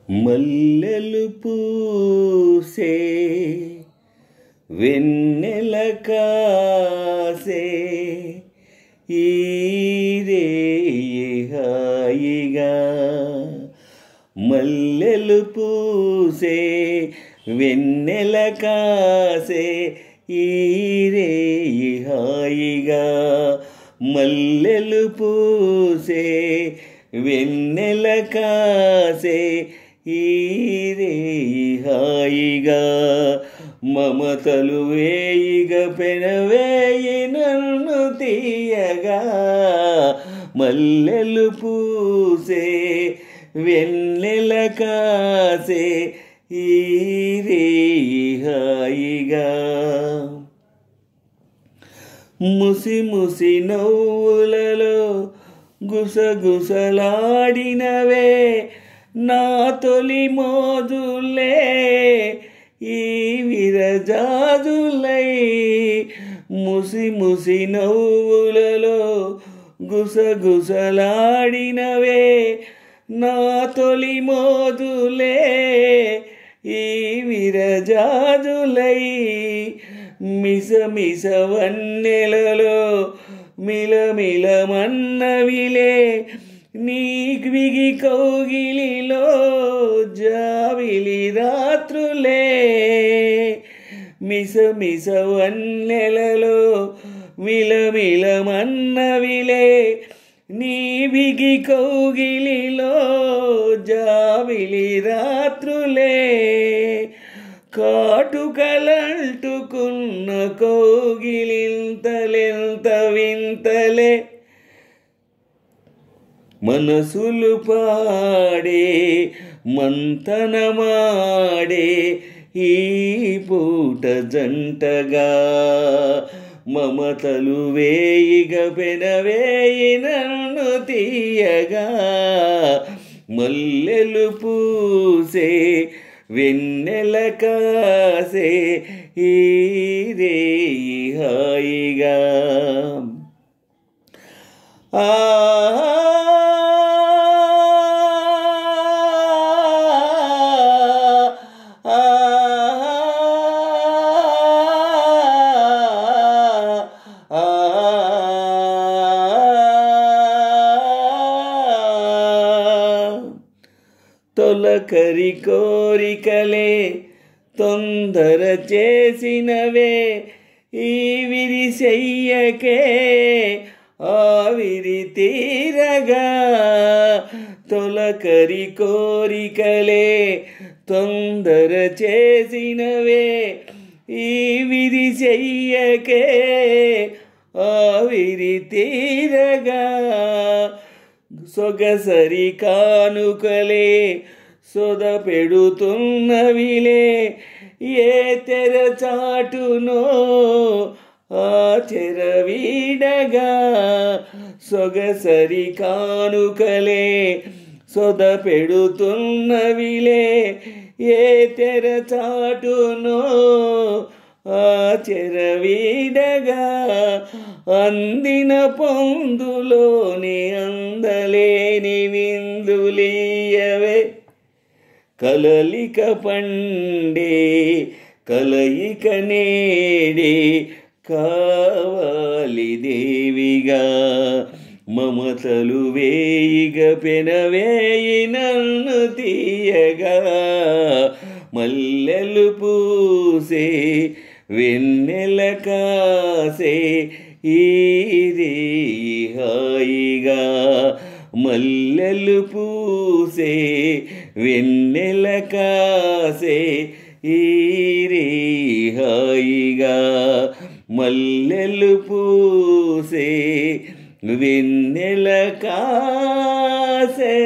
మల్లెలు పూసే వెన్నెల కాసే ఈ రేయి హాయిగా మల్లెలు పూసే వెన్నెల కాసే ఈ రేయి హాయిగా మల్లెలు పూసే వెన్నెల కాసే ఈ రేయి హాయిగా మమతలు వేయిగ పెనవేయి నన్ను తీయగా మల్లెలు పూసే వెన్నెల కాసే ఈ రేయి హాయిగా ముసి ముసి నవ్వులలో గుసగుసలాడినవే నా తొలి మోజులే ఈ విరజాజులై ముసి ముసి నవ్వులలో గుసగుసలాడినవే నా తొలి మోజులే ఈ విరజాజులై మిస మిస వన్నెలలో మిలమిలమన్నవిలే నీగ్విగి కౌగిలిలో జావిలి రాత్రులే మిస మిస వన్నెలలో మిలమిలమన్నవిలే నీవిగి కౌగిలిలో జావిలి రాత్రులే కాటుకలంటుకున్న కౌగిలింతలెంత వింతలే మనసులు పాడే మంతనమాడే ఈ పూట జంటగా మమతలు వేయిగ పెనవేయి నన్ను తీయగా మల్లెలు పూసే వెన్నెల కాసే ఈ రేయి హాయిగా తొలకరి కోరికలే తొందర చేసినవే ఈ విరిసెయ్యకే ఆవిరి తీరగా తొలకరి కోరికలే తొందర చేసినవే ఈ విరిసెయ్యకే ఆవిరి తీరగా సొగసరి కానుకలే సొద పెడుతున్నవిలే ఏ తెర చాటునో ఆ చెర వీడగా సొగసరి కానుకలే సొద పెడుతున్నవిలే ఏ తెర చాటునో ఆ చెర వీడగా అందిన పొందులోని అందలేని విందులీయవే కలలిక పండే కలయిక నేడే కావాలి దేవిగా మమతలు వేయిగ పెనవేయి నన్ను తీయగా మల్లెలు పూసే వెన్నెల కాసే ఈ రేయి హాయిగా మల్లెలు పూసే వెన్నెల కాసే ఈ రేయి హాయిగా మల్లెలు పూసే వెన్నెల కాసే